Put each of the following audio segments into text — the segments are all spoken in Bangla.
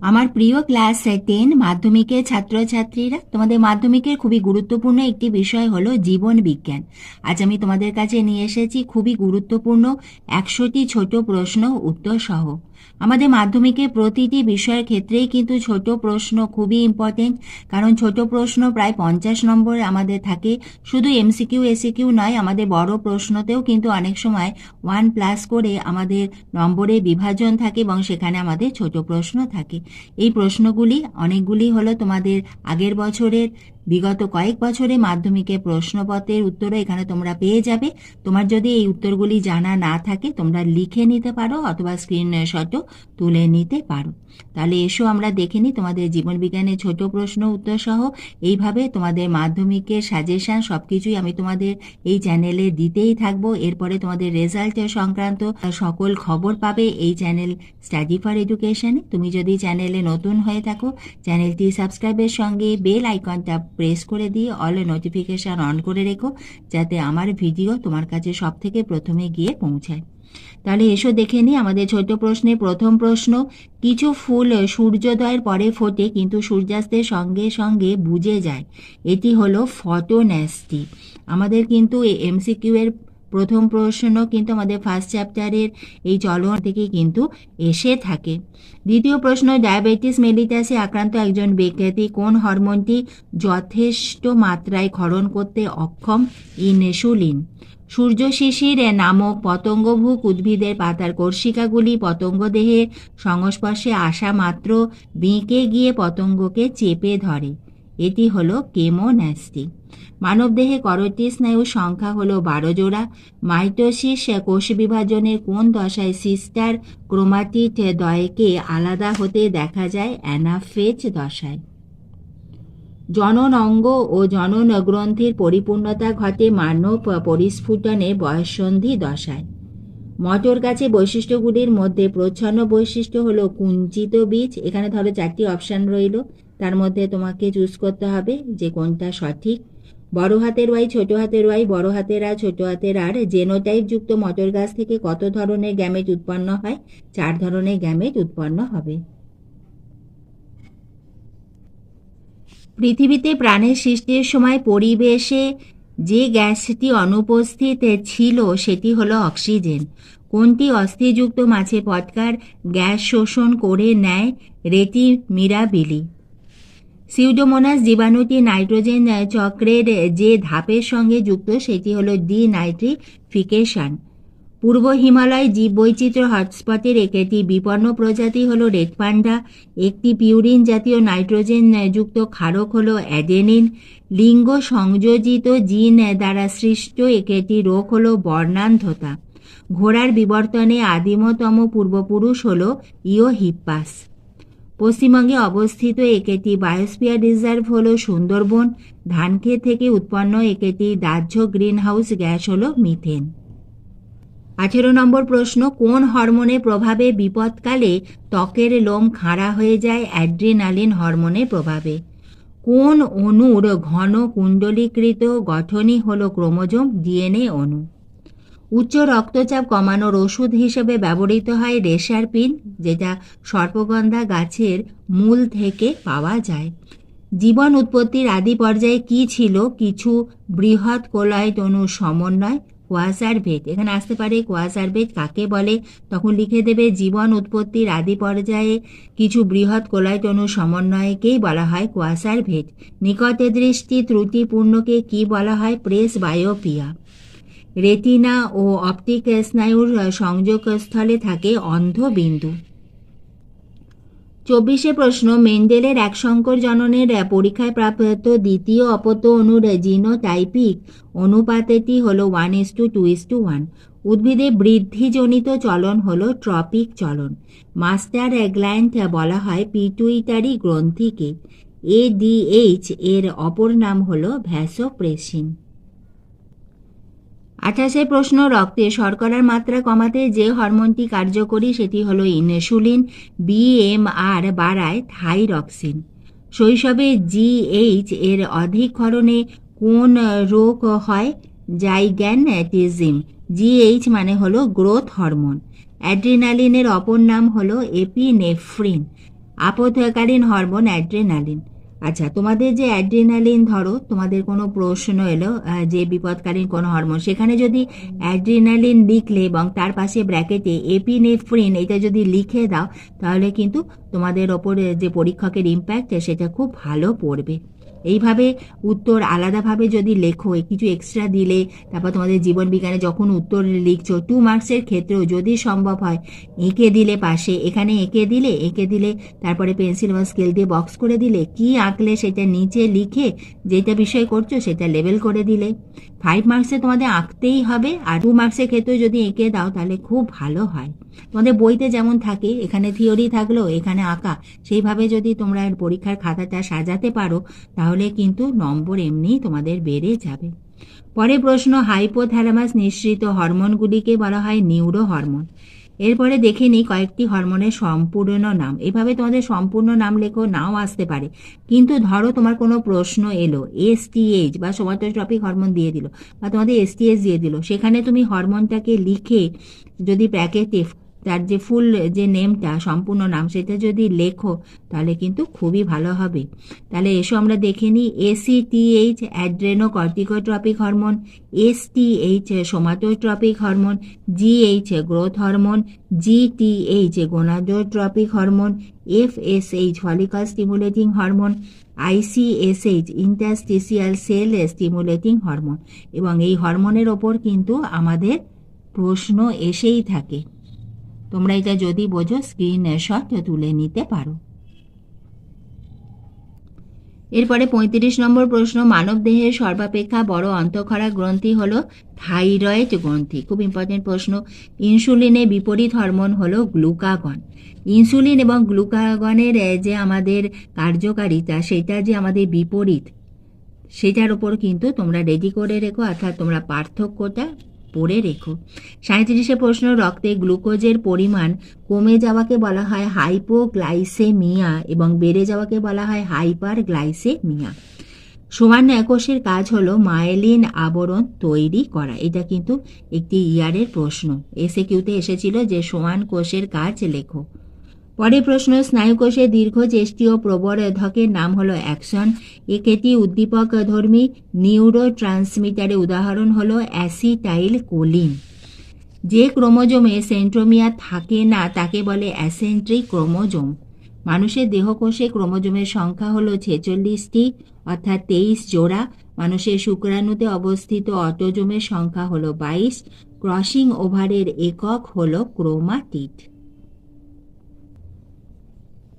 আমার প্রিয় ক্লাস 10 মাধ্যমিকের ছাত্রছাত্রীরা, তোমাদের মাধ্যমিকের খুবই গুরুত্বপূর্ণ একটি বিষয় হলো জীবন বিজ্ঞান। আজ আমি তোমাদের কাছে নিয়ে এসেছি খুবই গুরুত্বপূর্ণ 100টি ছোট প্রশ্ন উত্তর সহ। আমাদের মাধ্যমিকের প্রতিটি বিষয়ের ক্ষেত্রেই কিন্তু ছোট প্রশ্ন খুবই ইম্পর্টেন্ট, কারণ ছোট প্রশ্ন প্রায় 50 নম্বর আমাদের থাকে। শুধু এমসিকিউ এসিকিউ নয়, আমাদের বড় প্রশ্নতেও কিন্তু অনেক সময় 1+ করে আমাদের নম্বরে বিভাজন থাকে এবং সেখানে আমাদের ছোট প্রশ্ন থাকে। এই প্রশ্নগুলি অনেকগুলি হলো তোমাদের আগের বছরের, বিগত কয়েক বছরে মাধ্যমিকের প্রশ্নপত্রের উত্তরও এখানে তোমরা পেয়ে যাবে। তোমার যদি এই উত্তরগুলি জানা না থাকে তোমরা লিখে নিতে পারো অথবা স্ক্রিনশটও তুলে নিতে পারো। তাহলে এসো আমরা দেখে নিই তোমাদের জীবনবিজ্ঞানের ছোট প্রশ্ন উত্তর সহ। এইভাবে তোমাদের মাধ্যমিকের সাজেশন সব কিছুই আমি তোমাদের এই চ্যানেলে দিতেই থাকবো। এরপরে তোমাদের রেজাল্টের সংক্রান্ত সকল খবর পাবে এই চ্যানেল স্টাডি ফর এডুকেশনে। তুমি যদি চ্যানেলে নতুন হয়ে থাকো, চ্যানেলটি সাবস্ক্রাইবের সঙ্গে বেল আইকনটা প্রেস করে দিয়ে অল নোটিফিকেশান অন করে রেখো, যাতে আমার ভিডিও তোমার কাছে সব থেকে প্রথমে গিয়ে পৌঁছায়। তাহলে এসো দেখে নিই আমাদের ছোট প্রশ্নে প্রথম প্রশ্ন। কিছু ফুল সূর্যোদয়ের পরে ফোটে কিন্তু সূর্যাস্তের সঙ্গে সঙ্গে বুঝে যায়, এটি হলো ফটোন্যাস্টি। আমাদের কিন্তু এমসিকিউ এর প্রথম প্রশ্ন কিন্তু আমাদের ফার্স্ট চ্যাপ্টারের এই চলন থেকে কিন্তু এসে থাকে। দ্বিতীয় প্রশ্ন, ডায়াবেটিস মেলিটাসে আক্রান্ত একজন ব্যক্তি কোন হরমোনটি যথেষ্ট মাত্রায় ক্ষরণ করতে অক্ষম? ইনসুলিন। সূর্য শিশির নামক পতঙ্গভুক উদ্ভিদের পাতার কর্ষিকাগুলি পতঙ্গ দেহের সংস্পর্শে আসা মাত্র বেঁকে গিয়ে পতঙ্গকে চেপে ধরে, এটি হলো কেমোন্যাস্টি। মানবদেহে করোটি স্নায়ুর সংখ্যা হলো 12 জোড়া। মাইটোসিস কোষ বিভাজনের কোন দশায় সিস্টার ক্রোমাটিড দ্বয়কে আলাদা হতে দেখা যায়? অ্যানাফেজ দশায়। জনন অঙ্গ ও জনন গ্রন্থির পরিপূর্ণতা ঘটে মানব পরিস্ফুটনে বয়ঃসন্ধি দশায়। মটর গাছে বৈশিষ্ট্যগুলির মধ্যে প্রচ্ছন্ন বৈশিষ্ট্য হলো কুঞ্চিত বীজ। এখানে ধরো 4টি অপশান রইল, তার মধ্যে তোমাকে চুজ করতে হবে যে কোনটা সঠিক। বড় হাতের ওয়াই, ছোট হাতের ওয়াই, বড় হাতের আর, ছোট হাতের আর জেনোটাইপ যুক্ত মটর গাছ থেকে কত ধরনের গ্যামেট উৎপন্ন হয়? 4 ধরনের গ্যামেট উৎপন্ন হবে। পৃথিবীতে প্রাণের সৃষ্টির সময় পরিবেশে যে গ্যাসটি অনুপস্থিত ছিল সেটি হলো অক্সিজেন। কোনটি অস্থিযুক্ত মাছে পটকার গ্যাস শোষণ করে নেয়? রেটি মিরাবিলি। সিউডোমোনাস জীবাণুটি নাইট্রোজেন চক্রের যে ধাপের সঙ্গে যুক্ত সেটি হলো ডিনাইট্রিফিকেশন। পূর্ব হিমালয় জীববৈচিত্র্য হটস্পটের একটি বিপন্ন প্রজাতি হলো রেড পান্ডা। একটি পিউরিন জাতীয় নাইট্রোজেন যুক্ত ক্ষারক হলো অ্যাডেনিন। লিঙ্গ সংযোজিত জিন দ্বারা সৃষ্ট একটি রোগ হলো বর্ণান্ধতা। ঘোড়ার বিবর্তনে আদিমতম পূর্বপুরুষ হলো ইওহিপ্পাস। পশ্চিমবঙ্গে অবস্থিত একটি বায়োস্ফিয়ার রিজার্ভ হলো সুন্দরবন। ধানক্ষেত থেকে উৎপন্ন একটি দাহ্য গ্রিনহাউস গ্যাস হলো মিথেন। 18 নম্বর প্রশ্ন, কোন হরমোনের প্রভাবে বিপদকালে ত্বকের লোম খাড়া হয়ে যায়? অ্যাড্রিনালিন হরমোনের প্রভাবে। কোন অণুর ঘন কুণ্ডলীকৃত গঠনই হলো ক্রোমোজোম? ডিএনএ অণু। উচ্চ রক্তচাপ কমানোর ওষুধ হিসেবে ব্যবহৃত হয় রেসারপিন, যেটা সর্পগন্ধা গাছের মূল থেকে পাওয়া যায়। জীবন উৎপত্তির আদি পর্যায়ে কি ছিল? কিছু বৃহৎ কোলয়েড অণুর সমন্বয়, কোয়াসারভেট। এখানে আসতে পারে কোয়াসারভেট কাকে বলে, তখন লিখে দেবে জীবন উৎপত্তির আদি পর্যায়ে কিছু বৃহৎ কোলয়েড অণুর সমন্বয়কেই বলা হয় কোয়াসারভেট। নিকটে দৃষ্টি ত্রুটিপূর্ণকে কি বলা হয়? প্রেস বায়োপিয়া। রেটিনা ও অপটিক স্নায়ুর সংযোগস্থলে থাকে অন্ধবিন্দু। 24 প্রশ্ন, মেন্ডেলের এক সংকর জননের পরীক্ষায় প্রাপ্ত দ্বিতীয় অপত্য অণুর জিনোটাইপিক অনুপাতটি হলো 1:2:1। উদ্ভিদে বৃদ্ধিজনিত চলন হলো ট্রপিক চলন। মাস্টার গ্ল্যান্ড বলা হয় পিটুইটারি গ্রন্থিকে। এডিএইচ এর অপর নাম হলো ভ্যাসোপ্রেসিন। 28 প্রশ্ন, রক্তে শর্করার মাত্রা কমাতে যে হরমোনটি কার্যকরী সেটি হলো ইনসুলিন। বিএমআর বাড়ায় থাইরক্সিন। শৈশবে জিএইচ এর অধিক ক্ষরণে কোন রোগ হয়? জাইগ্যানটিজম। জিএইচ মানে হলো গ্রোথ হরমোন। অ্যাড্রিনালিনের অপর নাম হলো এপিনেফ্রিন। আপদকালীন hormone adrenaline. আচ্ছা, তোমাদের যে অ্যাড্রেনালিন, ধরো তোমাদের কোনো প্রশ্ন এলো যে বিপদকালীন কোন হরমোন, সেখানে যদি অ্যাড্রেনালিন লিখলে এবং তার পাশে ব্র্যাকেটে এপিনেফ্রিন এটা যদি লিখে দাও, তাহলে কিন্তু তোমাদের ওপরে যে পরীক্ষকের ইম্প্যাক্ট সেটা খুব ভালো পড়বে। এইভাবে উত্তর আলাদাভাবে যদি লেখো, কিছু এক্সট্রা দিলে, তারপর তোমাদের জীবন বিজ্ঞানে যখন উত্তর লিখছো 2 মার্কসের ক্ষেত্রেও যদি সম্ভব হয় এঁকে দিলে পাশে, এখানে এঁকে দিলে তারপরে পেন্সিল বা স্কেল দিয়ে বক্স করে দিলে, কি আঁকলে সেটা নিচে লিখে যেটা বিষয় করছো সেটা লেবেল করে দিলে। 5 মার্কসে তোমাদের আঁকতেই হবে, আর 2 মার্কসের ক্ষেত্রে যদি এঁকে দাও তাহলে খুব ভালো হয়। তোমাদের বইতে যেমন থাকে, এখানে থিওরি থাকলো, এখানে আঁকা, সেইভাবে যদি তোমরা পরীক্ষার খাতাটা সাজাতে পারো তাহলে কিন্তু নম্বর এমনিই তোমাদের বেড়ে যাবে। পরে প্রশ্ন, হাইপোথ্যালামাস নিঃসৃত হরমোনগুলিকে বলা হয় নিউরো হরমোন। এরপরে দেখে নিই কয়েকটি হরমোনের সম্পূর্ণ নাম। এভাবে তোমাদের সম্পূর্ণ নাম লেখো, নাও আসতে পারে, কিন্তু ধরো তোমার কোনো প্রশ্ন এলো এসটিএইচ বা সোমাটোট্রপিক হরমোন দিয়ে দিল, বা তোমাদের এসটিএইচ দিয়ে দিল, সেখানে তুমি হরমোনটাকে লিখে যদি ব্র্যাকেটে তার যে ফুল যে নেমটা, সম্পূর্ণ নাম, সেটা যদি লেখো তাহলে কিন্তু খুবই ভালো হবে। তাহলে এসো আমরা দেখে নিই। ACTH adrenocorticotropic hormone, STH somatotropic hormone, GH growth hormone, GTH gonadotropic hormone, FSH follicle stimulating hormone, ICSH interstitial cell stimulating hormone. এবং এই হরমোনের ওপর কিন্তু আমাদের প্রশ্ন এসেই থাকে। তোমরা এটা যদি বোঝো স্ক্রিনশট তুলে নিতে পারো। এরপরে 35 নম্বর প্রশ্ন, মানব দেহের সর্বাপেক্ষা বড় অন্তঃক্ষরা গ্রন্থি হলো থাইরয়েড গ্রন্থি। খুব ইম্পর্টেন্ট প্রশ্ন। ইনসুলিনের বিপরীত হরমোন হলো গ্লুকাগন। ইনসুলিন এবং গ্লুকাগনের যে আমাদের কার্যকারিতা, সেটা যে আমাদের বিপরীত, সেটার উপর কিন্তু তোমরা রেডি করে রেখো, অর্থাৎ তোমরা পার্থক্যটা পড়ে রেখো। 37 প্রশ্ন, রক্তে গ্লুকোজের পরিমাণ কমে যাওয়াকে বলা হয় হাইপোগ্লাইসেমিয়া এবং বেড়ে যাওয়াকে বলা হয় হাইপারগ্লাইসেমিয়া। সমান কোষের কাজ হলো মায়েলিন আবরণ তৈরি করা। এটা কিন্তু একটি ইয়ারের প্রশ্ন, এসএকিউতে এসেছিল যে সমান কোষের কাজ লেখো। পরে প্রশ্ন, স্নায়ুকোষের দীর্ঘচেষ্টীয় প্রবর্ধকের নাম হলো অ্যাকশন। একেটি উদ্দীপক ধর্মী নিউরো ট্রান্সমিটারের উদাহরণ হলো অ্যাসিটাইল কোলিন। যে ক্রোমোজোমে সেন্ট্রোমিয়ার থাকে না তাকে বলে অ্যাসেন্ট্রিক ক্রোমোজোম। মানুষের দেহকোষে ক্রোমোজোমের সংখ্যা হলো 46টি, অর্থাৎ 23 জোড়া। মানুষের শুক্রাণুতে অবস্থিত অটোজোমের সংখ্যা হলো 22। ক্রসিং ওভারের একক হলো ক্রোমাটিড।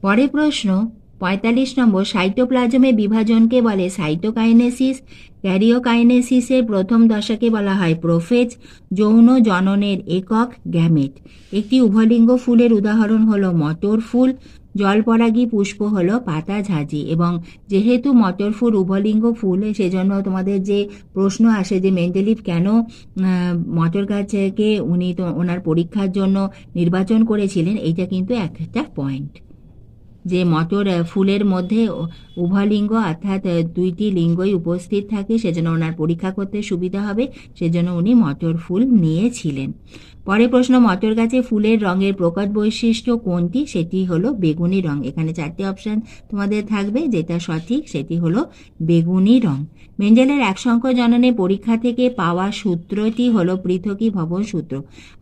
পরে প্রশ্ন 45 নম্বর, সাইটোপ্লাজমে বিভাজনকে বলে সাইটোকাইনেসিস। ক্যারিওকাইনেসিসের প্রথম দশাকে বলা হয় প্রোফেজ। যৌন জননের একক গ্যামেট। একটি উভলিঙ্গ ফুলের উদাহরণ হলো মটর ফুল। জলপরাগী পুষ্প হলো পাতাঝাজি। এবং যেহেতু মটর ফুল উভলিঙ্গ ফুল, সেজন্য তোমাদের যে প্রশ্ন আসে যে মেন্ডেলিভ কেন মটর গাছকে উনি তো ওনার পরীক্ষার জন্য নির্বাচন করেছিলেন, এইটা কিন্তু একটা পয়েন্ট, যে মটর ফুলের মধ্যে উভয়লিঙ্গ অর্থাৎ দুইটি লিঙ্গই উপস্থিত থাকে, সেজন্য ওনার পরীক্ষা করতে সুবিধা হবে, সেজন্য উনি মটর ফুল নিয়েছিলেন। পরে প্রশ্ন, মটর গাছে ফুলের রঙের প্রকট বৈশিষ্ট্য কোনটি? সেটি হলো বেগুনি রং। এখানে 4টে অপশান তোমাদের থাকবে, যেটা সঠিক সেটি হলো বেগুনি রং। মেন্ডেলের এক সংখ্য জননে পরীক্ষা থেকে পাওয়া সূত্রটি হলো পৃথকীভবন সূত্র।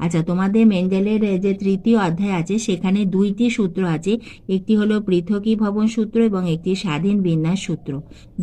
আচ্ছা, তোমাদের মেন্ডেলের যে তৃতীয় অধ্যায় আছে সেখানে 2টি সূত্র আছে, একটি হলো পৃথকীভবন সূত্র এবং একটি স্বাধীন বিন্যাস সূত্র।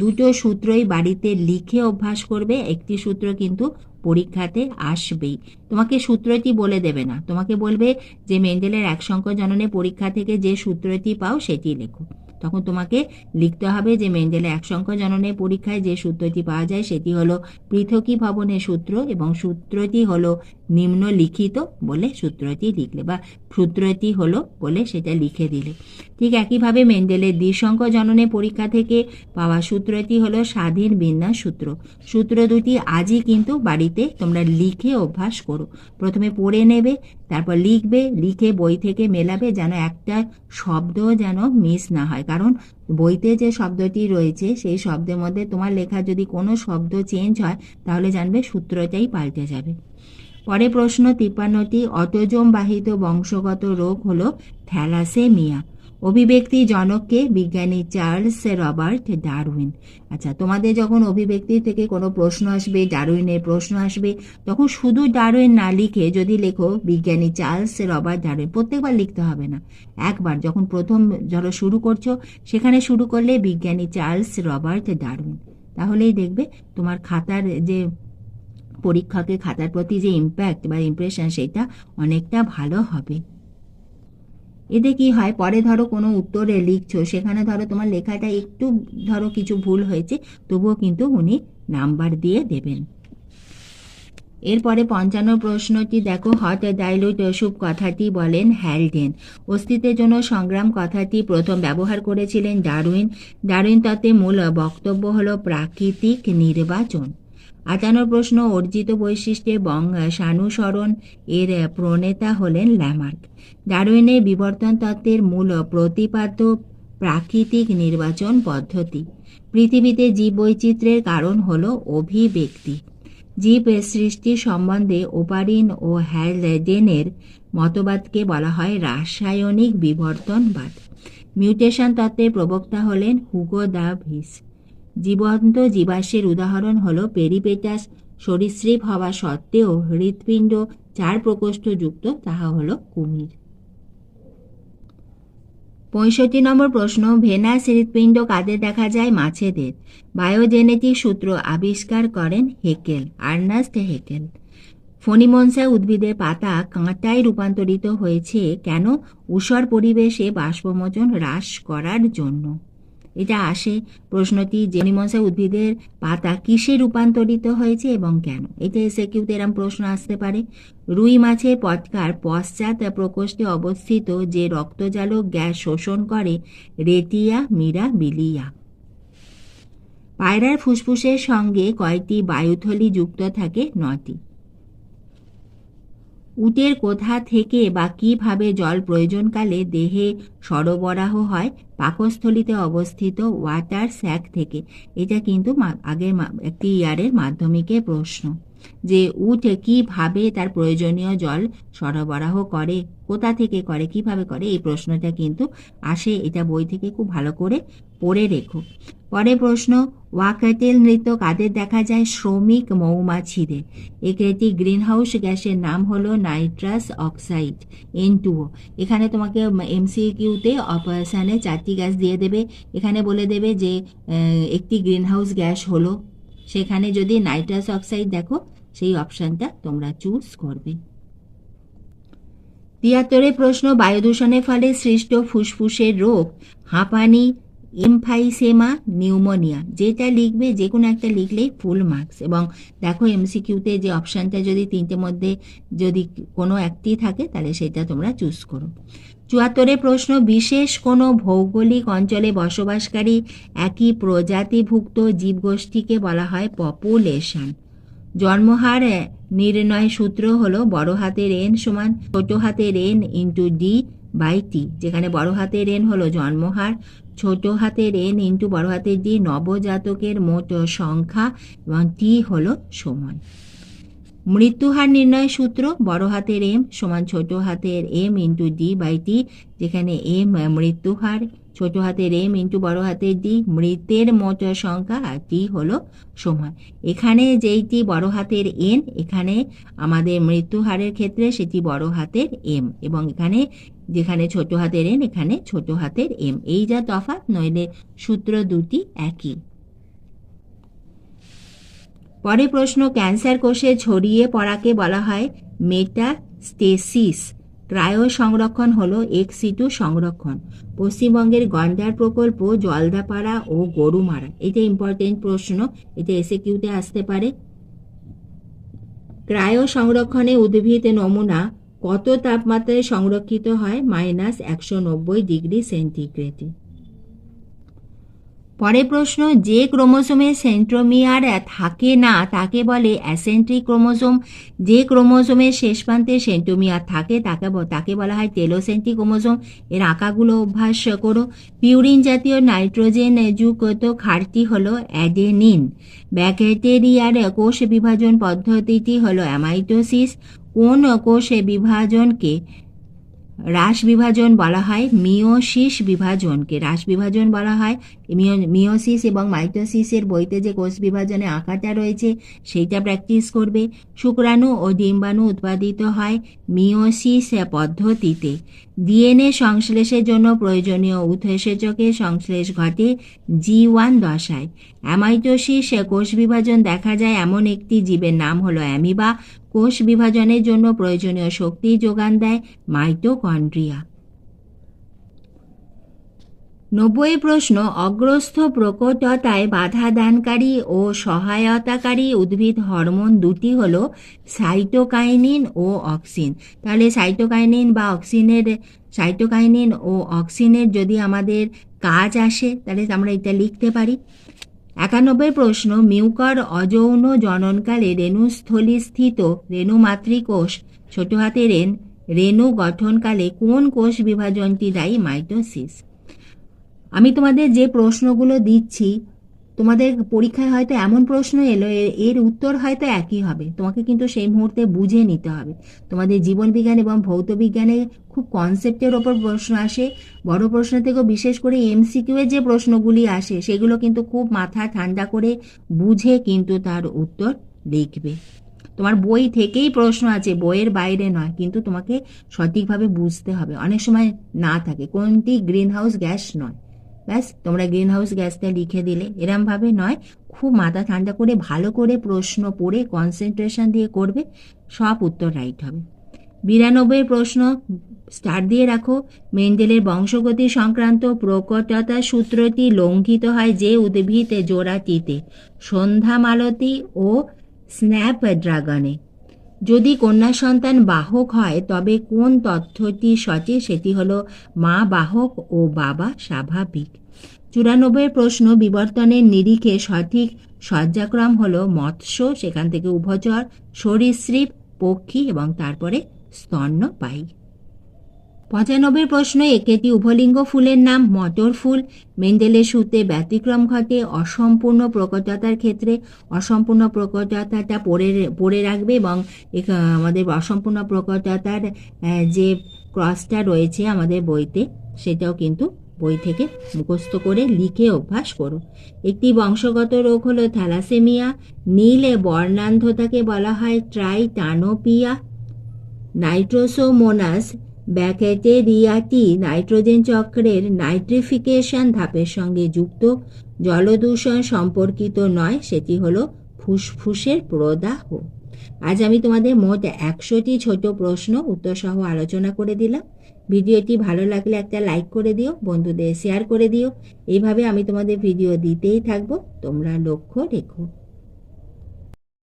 দুটো সূত্রই বাড়িতে লিখে অভ্যাস করবে, একটি সূত্র কিন্তু পরীক্ষাতে আসবেই। তোমাকে সূত্রটি বলে দেবে না, তোমাকে বলবে যে মেন্ডেলের এক সংখ্য জননে পরীক্ষা থেকে যে সূত্রটি পাও সেটি লেখো। তখন তোমাকে লিখতে হবে যে মেন্ডেলের এক সংখ্য জননের পরীক্ষায় যে সূত্রটি পাওয়া যায় সেটি হলো পৃথকীভবনের সূত্র, এবং সূত্রটি হলো নিম্নলিখিত বলে সূত্রটি লিখলে, বা সূত্রটি হলো বলে সেটা লিখে দিলে। ঠিক একইভাবে মেন্ডেলের দ্বিসংখ্য জননের পরীক্ষা থেকে পাওয়া সূত্রটি হলো স্বাধীন বিন্যাস সূত্র। সূত্র দুটি আজই কিন্তু বাড়িতে তোমরা লিখে অভ্যাস করো। প্রথমে পড়ে নেবে, তারপর লিখবে, লিখে বই থেকে মেলাবে, যেন একটা শব্দ যেন মিস না হয়, কারণ বইতে যে শব্দটি রয়েছে সেই শব্দের মধ্যে তোমার লেখা যদি কোনো শব্দ চেঞ্জ হয় তাহলে জানবে সূত্রটাই পাল্টে যাবে। পরে প্রশ্ন 53টি, অটোজোম বাহিত বংশগত রোগ হলো থ্যালাসেমিয়া। অভিব্যক্তি জনককে? বিজ্ঞানী চার্লস রবার্ট ডারউইন। আচ্ছা, তোমাদের যখন অভিব্যক্তি থেকে কোনো প্রশ্ন আসবে, ডারউইনের প্রশ্ন আসবে, তখন শুধু ডারউইন না লিখে যদি লেখো বিজ্ঞানী চার্লস রবার্ট ডারউইন, প্রত্যেকবার লিখতে হবে না, একবার যখন প্রথম ধরো শুরু করছো সেখানে শুরু করলে বিজ্ঞানী চার্লস রবার্ট ডারউইন, তাহলেই দেখবে তোমার খাতার যে পরীক্ষাকে খাতার প্রতি যে ইম্প্যাক্ট বা ইমপ্রেশন সেটা অনেকটা ভালো হবে। এতে কি হয়, পরে ধরো কোনো উত্তরে লিখছো, সেখানে ধরো তোমার লেখাটা একটু ধরো কিছু ভুল হয়েছে, তবুও কিন্তু উনি নাম্বার দিয়ে দেবেন। এরপরে 55 প্রশ্নটি দেখো, হট ডাইলুট স্যুপ কথাটি বলেন হ্যালডেন। অস্তিত্বের জন্য সংগ্রাম কথাটি প্রথম ব্যবহার করেছিলেন ডারউইন। ডারউইন তত্ত্বে মূল বক্তব্য হলো প্রাকৃতিক নির্বাচন। 58 প্রশ্ন, অর্জিত বৈশিষ্ট্যে বংশানুসরণ এর প্রণেতা হলেন ল্যামার্ক। ডারউইনের বিবর্তন তত্ত্বের মূল প্রতিপাদ্য প্রাকৃতিক নির্বাচন পদ্ধতি। পৃথিবীতে জীববৈচিত্র্যের কারণ হলো অভিব্যক্তি। জীব সৃষ্টি সম্বন্ধে ওপারিন ও হ্যালডেনের মতবাদকে বলা হয় রাসায়নিক বিবর্তনবাদ। মিউটেশন তত্ত্বের প্রবক্তা হলেন হুগো দা ভিস। জীবন্ত জীবাশ্মের উদাহরণ হলো পেরিপেটাস। সরীসৃপ হওয়া সত্ত্বেও হৃৎপিণ্ড 4 প্রকোষ্ঠ যুক্ত, তাহা হলো কুমির। 65 নম্বর প্রশ্ন, ভেনাস হৃৎপিণ্ড কাদের দেখা যায়? মাছেদের। বায়োজেনেটিক সূত্র আবিষ্কার করেন হেকেল, আর্নাস্ট হেকেল। ফণিমনসা উদ্ভিদের পাতা কাঁটায় রূপান্তরিত হয়েছে কেন? ঊষর পরিবেশে বাষ্পমোচন হ্রাস করার জন্য। এটা আসে প্রশ্নটি যে ফণিমনসা উদ্ভিদের পাতা কিসে রূপান্তরিত হয়েছে এবং কেন, এটা এসে কিউ এরম প্রশ্ন আসতে পারে। রুই মাছের পটকার পশ্চাৎ প্রকোষ্ঠে অবস্থিত যে রক্তজালক গ্যাস শোষণ করে রেটিয়া মিরাবিলিয়া। পায়রার ফুসফুসের সঙ্গে কয়টি বায়ুথলি যুক্ত থাকে? 9টি। উটের কোথা থেকে বা কিভাবে জল প্রয়োজনকালে দেহে সরবরাহ হয়? পাকস্থলিতে অবস্থিত ওয়াটার স্যাক থেকে। এটা কিন্তু আগের একটি ইয়ারের মাধ্যমিকের প্রশ্ন, যে উট কিভাবে তার প্রয়োজনীয় জল সরবরাহ করে, কোথা থেকে করে, কিভাবে করে, এই প্রশ্নটা কিন্তু আসে। এটা বই থেকে খুব ভালো করে পড়ে রেখো। পরে প্রশ্ন, ওয়াকাটেল নৃত্য কাদের দেখা যায়? শ্রমিক মৌমাছিদের। একটি গ্রিনহাউস গ্যাসের নাম হলো নাইট্রাস অক্সাইড, N2O। এখানে তোমাকে এমসিকিউতে অপারেশনে 4টি গ্যাস দিয়ে দেবে, এখানে বলে দেবে যে একটি গ্রিনহাউস গ্যাস হলো, সেখানে যদি নাইট্রাস অক্সাইড দেখো সেই অপশানটা তোমরা চুজ করবে। 73 প্রশ্ন, বায়ু দূষণের ফলে সৃষ্ট ফুসফুসের রোগ? হাঁপানি, এমফাইসেমা, নিউমোনিয়া। যেটা লিখবে, যে কোনো একটা লিখলেই ফুল মার্কস। এবং দেখো এমসিকিউতে যে অপশানটা যদি 3টের মধ্যে যদি কোনো একটি থাকে তাহলে সেটা তোমরা চুজ করো। 74 প্রশ্ন, বিশেষ কোনো ভৌগোলিক অঞ্চলে বসবাসকারী একই প্রজাতিভুক্ত জীবগোষ্ঠীকে বলা হয় পপুলেশন। জন্মহার নির্ণয় সূত্র হলো বড় হাতের এন সমান ছোট হাতের N into D by T, যেখানে বড় হাতের এন হলো জন্মহার, ছোট হাতের এন ইন্টু বড় হাতের ডি নবজাতকের মোট সংখ্যা, এবং টি হলো সময়। মৃত্যুহার নির্ণয় সূত্র বড় হাতের এম সমান ছোট হাতের M into D by T, যেখানে এম মৃত্যুহার, ছোট হাতের এম ইন্টু বড় হাতের ডি মৃতের মোট সংখ্যা, আর টি হলো সময়। এখানে যেইটি বড় হাতের এন, এখানে আমাদের মৃত্যুহারের ক্ষেত্রে সেটি বড় হাতের এম, এবং এখানে যেখানে ছোট হাতের এন এখানে ছোট হাতের এম, এই যা তফাৎ, নইলে সূত্র দুটি একই। পরে প্রশ্ন, ক্যান্সার কোষে ছড়িয়ে পড়াকে বলা হয় মেটাস্টেসিস। ক্রায়ো সংরক্ষণ হলো এক্স-সিটু সংরক্ষণ। পশ্চিমবঙ্গের গন্ডার প্রকল্প জলদাপাড়া ও গরুমারা। এটা ইম্পর্টেন্ট প্রশ্ন, এটা এসএকিউতে আসতে পারে। ক্রায়ো সংরক্ষণে উদ্ভিদ নমুনা কত তাপমাত্রায় সংরক্ষিত হয়? -190 ডিগ্রি সেন্টিগ্রেডে। পরে প্রশ্ন, যে ক্রোমোসোমে সেন্ট্রোমিয়ার থাকে না তাকে বলে অ্যাসেন্ট্রিক ক্রোমোসোম। যে ক্রোমোসোমের শেষ প্রান্তে সেন্ট্রোমিয়ার থাকে তাকে বলা হয় টেলোসেন্ট্রিক ক্রোমোসোম। এর আঁকাগুলো অভ্যাস করো। পিউরিন জাতীয় নাইট্রোজেন যুক্ত ক্ষারটি হলো অ্যাডেনিন। ব্যাকটেরিয়ার কোষ বিভাজন পদ্ধতিটি হলো অ্যামাইটোসিস। কোন কোষ বিভাজনকে হ্রাস বিভাজন বলা হয় মিওসিস বিভাজনকে, হ্রাস বিভাজন বলা হয়। মিওসিস এবং মাইটোসিসের বইতে যে কোষ বিভাজনের আঁকাটা রয়েছে সেইটা প্র্যাকটিস করবে। শুক্রাণু ও ডিম্বাণু উৎপাদিত হয় মিওসিস পদ্ধতিতে। ডিএনএ সংশ্লেষের জন্য প্রয়োজনীয় উৎসেচকের সংশ্লেষ ঘটে G1 দশায়। অ্যামাইটোসিস কোষ বিভাজন দেখা যায় এমন একটি জীবের নাম হলো অ্যামিবা। কোষ বিভাজনের জন্য প্রয়োজনীয় শক্তি যোগান দেয় মাইটোকন্ড্রিয়া। 90 প্রশ্ন, অগ্রস্থ প্রকটতায় বাধা দানকারী ও সহায়তাকারী উদ্ভিদ হরমোন দুটি হলো সাইটোকাইনিন ও অক্সিন। তাহলে সাইটোকাইনিন ও অক্সিনের যদি আমাদের কাজ আসে তাহলে আমরা এটা লিখতে পারি। 91 প্রশ্ন, মিউকর অযৌন জননকালে রেণুস্থলী স্থিত রেণুমাতৃকোষ ছোট হাতে রেণু গঠনকালে কোন কোষ বিভাজনটি দায়ী? মাইটোসিস। আমি তোমাদের যে প্রশ্নগুলো দিচ্ছি, তোমাদের পরীক্ষায় হয়তো এমন প্রশ্ন এলো এর উত্তর হয়তো একই হবে, তোমাকে কিন্তু সেই মুহূর্তে বুঝে নিতে হবে। তোমাদের জীবনবিজ্ঞান এবং ভৌত বিজ্ঞানে খুব কনসেপ্টের ওপর প্রশ্ন আসে, বড় প্রশ্ন থেকেও বিশেষ করে এমসিকিউ এর যে প্রশ্নগুলি আসে সেগুলো কিন্তু খুব মাথা ঠান্ডা করে বুঝে কিন্তু তার উত্তর লিখবে। তোমার বই থেকেই প্রশ্ন আছে, বইয়ের বাইরে নয়, কিন্তু তোমাকে সঠিকভাবে বুঝতে হবে। অনেক সময় না থাকে কোনটি গ্রিন হাউস গ্যাস নয়, ব্যাস তোমরা গ্রিন হাউস গ্যাসটা লিখে দিলে, এরমভাবে নয়, খুব মাথা ঠান্ডা করে ভালো করে প্রশ্ন পড়ে কনসেন্ট্রেশন দিয়ে করবে, সব উত্তর রাইট হবে। 92 প্রশ্ন, স্টার দিয়ে রাখো। মেন্ডেলের বংশগতি সংক্রান্ত প্রকটতা সূত্রটি লঙ্ঘিত হয় যে উদ্ভিদ জোড়াটিতে? সন্ধ্যা মালতী ও স্ন্যাপড্রাগনে। যদি কন্যা সন্তান বাহক হয় তবে কোন তথ্যটি সঠিক? সেটি হলো মা বাহক ও বাবা স্বাভাবিক। 94 প্রশ্ন, বিবর্তনের নিরিখে সঠিক সজ্জাক্রম হলো মৎস্য, সেখান থেকে উভচর, সরীসৃপ, পক্ষী এবং তারপরে স্তন্যপায়ী। 95 প্রশ্ন, একটি উভলিঙ্গ ফুলের নাম মটর ফুল। মেন্ডেলের সূত্রে ব্যতিক্রম ঘটে অসম্পূর্ণ প্রকটতার ক্ষেত্রে। অসম্পূর্ণ প্রকটতাটা পড়ে রাখবে এবং আমাদের অসম্পূর্ণ প্রকটতার যে ক্রসটা রয়েছে আমাদের বইতে সেটাও কিন্তু বই থেকে মুখস্থ করে লিখে অভ্যাস করো। একটি বংশগত রোগ হলো থ্যালাসেমিয়া। নীল বর্ণান্ধতাকে বলা হয় ট্রাইটানোপিয়া। নাইট্রোসোমোনাস ব্যাকটেরিয়াটি নাইট্রোজেন চক্রের নাইট্রিফিকেশন ধাপের সঙ্গে যুক্ত। জলদূষণ সম্পর্কিত নয়, সেটি হলো ফুসফুসের প্রদাহ। আজ আমি তোমাদের মোট 100টি ছোট প্রশ্ন উত্তর সহ আলোচনা করে দিলাম। ভিডিওটি ভালো লাগলে একটা লাইক করে দিও, বন্ধুদের শেয়ার করে দিও। এইভাবে আমি তোমাদের ভিডিও দিতেই থাকবো, তোমরা লক্ষ্য রেখো।